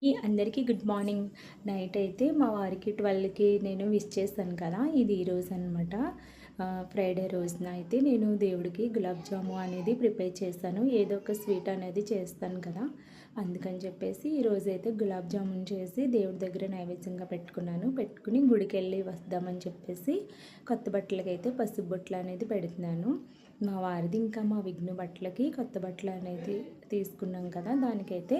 అందరికీ good morning. Night అయితే మా వారికి 12కి నేను విష్ చేశాను కదా! ఇది ఈరోజు అనమాట. ఫ్రైడే రోజున అయితే నేను దేవుడికి గులాబ్ జాము అనేది ప్రిపేర్ చేశాను. ఏదో ఒక స్వీట్ అనేది చేస్తాను కదా! అందుకని చెప్పేసి ఈరోజైతే గులాబ్ జామున్ చేసి దేవుడి దగ్గర నైవేద్యంగా పెట్టుకున్నాను. పెట్టుకుని గుడికెళ్ళి వద్దామని చెప్పేసి కొత్త బట్టలకైతే పసుపు బొట్లు అనేది పెడుతున్నాను. మా వారిది ఇంకా మా విఘ్న బట్టలకి కొత్త బట్టలు అనేది తీసుకున్నాం కదా! దానికైతే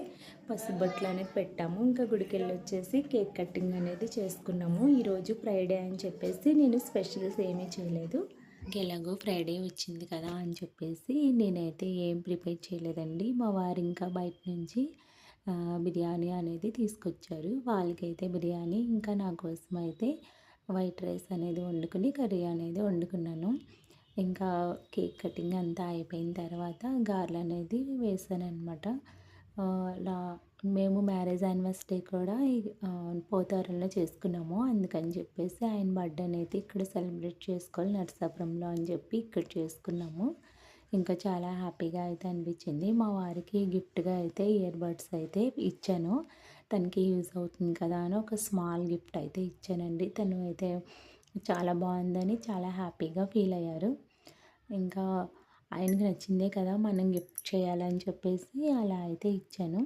పసుపు బొట్లు అనేది పెట్టాము. ఇంకా గుడికెళ్ళి వచ్చేసి కేక్ కటింగ్ అనేది చేసుకున్నాము. ఈరోజు ఫ్రైడే అని చెప్పేసి నేను స్పెషల్స్ ఏమీ చేయలేదు. ఎలాగో ఫ్రైడే వచ్చింది కదా అని చెప్పేసి నేనైతే ఏం ప్రిపేర్ చేయలేదండి. మా వారు ఇంకా బయట నుంచి బిర్యానీ అనేది తీసుకొచ్చారు. వాళ్ళకైతే బిర్యానీ, ఇంకా నా కోసం అయితే వైట్ రైస్ అనేది వండుకుని కర్రీ అనేది వండుకున్నాను. ఇంకా కేక్ కటింగ్ అంతా అయిపోయిన తర్వాత గారెలు అనేది వేసాననమాట. లా మేము మ్యారేజ్ యానివర్సరీ కూడా పోతారంలో చేసుకున్నాము. అందుకని చెప్పేసి ఆయన బర్త్డే అనేది ఇక్కడ సెలబ్రేట్ చేసుకోవాలి నరసాపురంలో అని చెప్పి ఇక్కడ చేసుకున్నాము. ఇంకా చాలా హ్యాపీగా అయితే అనిపించింది. మా వారికి గిఫ్ట్గా అయితే ఇయర్ బడ్స్ అయితే ఇచ్చాను. తనకి యూజ్ అవుతుంది కదా అని ఒక స్మాల్ గిఫ్ట్ అయితే ఇచ్చానండి. తను అయితే చాలా బాగుందని చాలా హ్యాపీగా ఫీల్ అయ్యారు. ఇంకా ఆయనకి నచ్చిందే కదా మనం గిఫ్ట్ చేయాలని చెప్పేసి అలా అయితే ఇచ్చాను.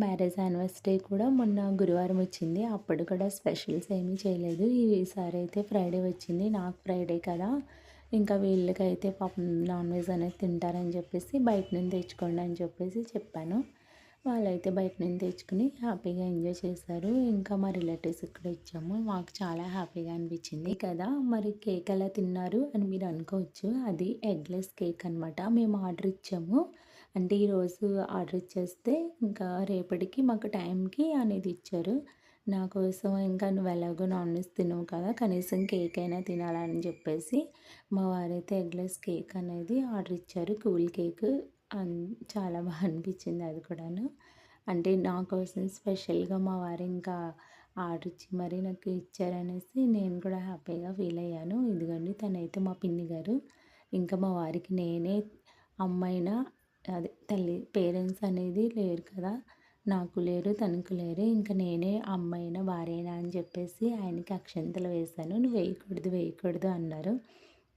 మ్యారేజ్ యానివర్సరీ కూడా మొన్న గురువారం వచ్చింది. అప్పుడు కూడా స్పెషల్స్ ఏమీ చేయలేదు. ఈసారి అయితే ఫ్రైడే వచ్చింది. నాకు ఫ్రైడే కదా, ఇంకా వీళ్ళకైతే పాపం నాన్ వెజ్ అనేది తింటారని చెప్పేసి బయట నుంచి తెచ్చుకోండి అని చెప్పేసి చెప్పాను. వాళ్ళైతే బయట నుంచి తెచ్చుకుని హ్యాపీగా ఎంజాయ్ చేశారు. ఇంకా మా రిలేటివ్స్ ఇక్కడ ఇచ్చాము. మాకు చాలా హ్యాపీగా అనిపించింది కదా. మరి కేక్ ఎలా తిన్నారు అని మీరు అనుకోవచ్చు. అది ఎగ్లెస్ కేక్ అనమాట. మేము ఆర్డర్ ఇచ్చాము. అంటే ఈరోజు ఆర్డర్ ఇచ్చేస్తే ఇంకా రేపటికి మాకు టైంకి అనేది ఇచ్చారు. నా కోసం ఇంకా నువ్వు ఎలాగో నాన్ వెజ్ తినవు కదా, కనీసం కేక్ అయినా తినాలని చెప్పేసి మా వారైతే ఎగ్లెస్ కేక్ అనేది ఆర్డర్ ఇచ్చారు. కూల్ కేక్ చాలా బాగా అనిపించింది అది కూడాను. అంటే నా కోసం స్పెషల్గా మా వారు ఇంకా ఆర్డర్ ఇచ్చి మరీ నాకు ఇచ్చారనేసి నేను కూడా హ్యాపీగా ఫీల్ అయ్యాను. ఇదిగోండి తనైతే మా పిన్ని గారు. ఇంకా మా వారికి నేనే అమ్మైనా అదే తల్లి పేరెంట్స్ అనేది లేరు కదా, నాకు లేరు తనకు లేరు. ఇంకా నేనే అమ్మైనా భార్యనా అని చెప్పేసి ఆయనకి అక్షంతలు వేశాను. నువ్వు వేయకూడదు వేయకూడదు అన్నారు.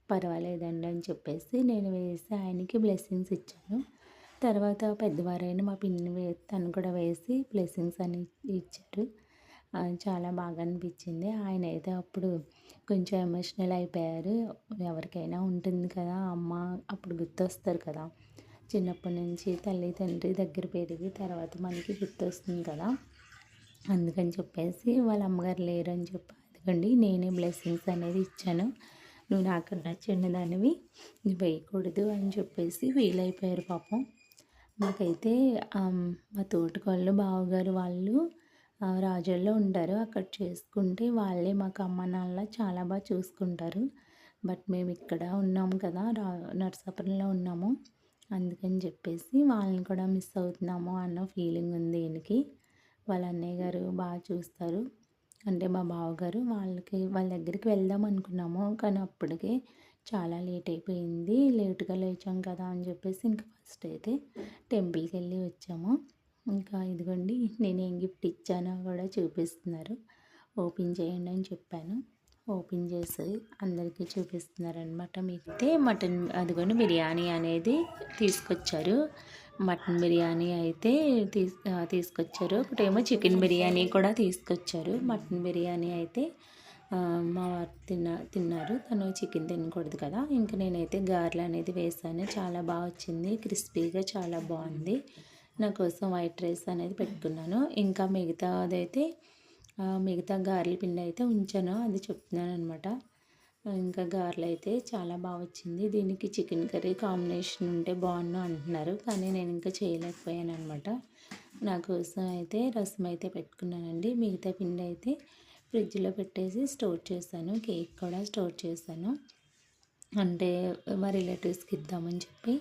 పర్వాలేదండి అని చెప్పేసి నేను వేసి ఆయనకి బ్లెస్సింగ్స్ ఇచ్చాను. తర్వాత పెద్దవారైన మా పిన్ని తను కూడా వేసి బ్లెస్సింగ్స్ అని ఇచ్చారు. చాలా బాగా అనిపించింది. ఆయన అయితే అప్పుడు కొంచెం ఎమోషనల్ అయిపోయారు. ఎవరికైనా ఉంటుంది కదా, అమ్మ అప్పుడు గుర్తొస్తారు కదా, చిన్నప్పటి నుంచి తల్లి తండ్రి దగ్గర పెరిగి తర్వాత మనకి గుర్తొస్తుంది కదా, అందుకని చెప్పేసి వాళ్ళ అమ్మగారు లేరని చెప్పి అదిగోండి నేనే బ్లెస్సింగ్స్ అనేది ఇచ్చాను. నువ్వు నాకన్నా చిన్నదానివి, నువ్వు వేయకూడదు అని చెప్పేసి ఫీల్ అయిపోయారు పాపం. మాకైతే మా తోటికోడలు బావగారు వాళ్ళు రాజోల్లో ఉంటారు. అక్కడ చేసుకుంటే వాళ్ళే మాకు అమ్మ నాన్నలా చాలా బాగా చూసుకుంటారు. బట్ మేము ఇక్కడ ఉన్నాము కదా, నరసాపురంలో ఉన్నాము. అందుకని చెప్పేసి వాళ్ళని కూడా మిస్ అవుతున్నాము అన్న ఫీలింగ్ ఉంది ఈయనకి. వాళ్ళ అన్నయ్య గారు బాగా చూస్తారు. అంటే మా బావగారు వాళ్ళ దగ్గరికి వెళ్దాం అనుకున్నాము. కానీ అప్పటికే చాలా లేట్ అయిపోయింది. లేట్గా లేచాం కదా అని చెప్పేసి ఇంకా ఫస్ట్ అయితే టెంపుల్కి వెళ్ళి వచ్చాము. ఇంకా ఇదిగోండి నేనేం గిఫ్ట్ ఇచ్చానో కూడా చూపిస్తున్నారు. ఓపెన్ చేయండి అని చెప్పాను. ఓపెన్ చేసి అందరికీ చూపిస్తున్నారనమాట. మీకైతే మటన్ అదిగోండి బిర్యానీ అనేది తీసుకొచ్చారు. మటన్ బిర్యానీ అయితే తీసుకొచ్చారు. ఒకటేమో చికెన్ బిర్యానీ కూడా తీసుకొచ్చారు. మటన్ బిర్యానీ అయితే మా వారు తిన్నారు. తను చికెన్ తినకూడదు కదా. ఇంక నేనైతే గారెలు అనేది వేసాను. చాలా బాగా వచ్చింది, క్రిస్పీగా చాలా బాగుంది. నా కోసం వైట్ రైస్ అనేది పెట్టుకున్నాను. ఇంకా మిగతా గారెల పిండి అయితే ఉంచాను, అది చెప్తున్నాను అనమాట. ఇంకా గారెలు అయితే చాలా బాగా వచ్చింది. దీనికి చికెన్ కర్రీ కాంబినేషన్ ఉంటే బాగుండు అంటున్నారు, కానీ నేను ఇంకా చేయలేకపోయాను అనమాట. నా కోసం అయితే రసం అయితే పెట్టుకున్నానండి. మిగతా పిండి అయితే ఫ్రిడ్జ్లో పెట్టేసి స్టోర్ చేశాను. కేక్ కూడా స్టోర్ చేశాను. అంటే మా రిలేటివ్స్కి ఇద్దామని చెప్పి.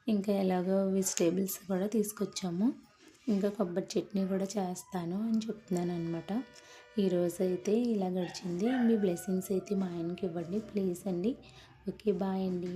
ఇంకా ఎలాగో వెజిటేబుల్స్ కూడా తీసుకొచ్చాము. ఇంకా కొబ్బరి చట్నీ కూడా చేస్తాను అని చెప్తున్నాను అనమాట. ఈరోజు అయితే ఇలా గడిచింది. మీ బ్లెస్సింగ్స్ అయితే మా ఆయనకి ఇవ్వండి ప్లీజ్ అండి. ఓకే, బాయ్ అండి.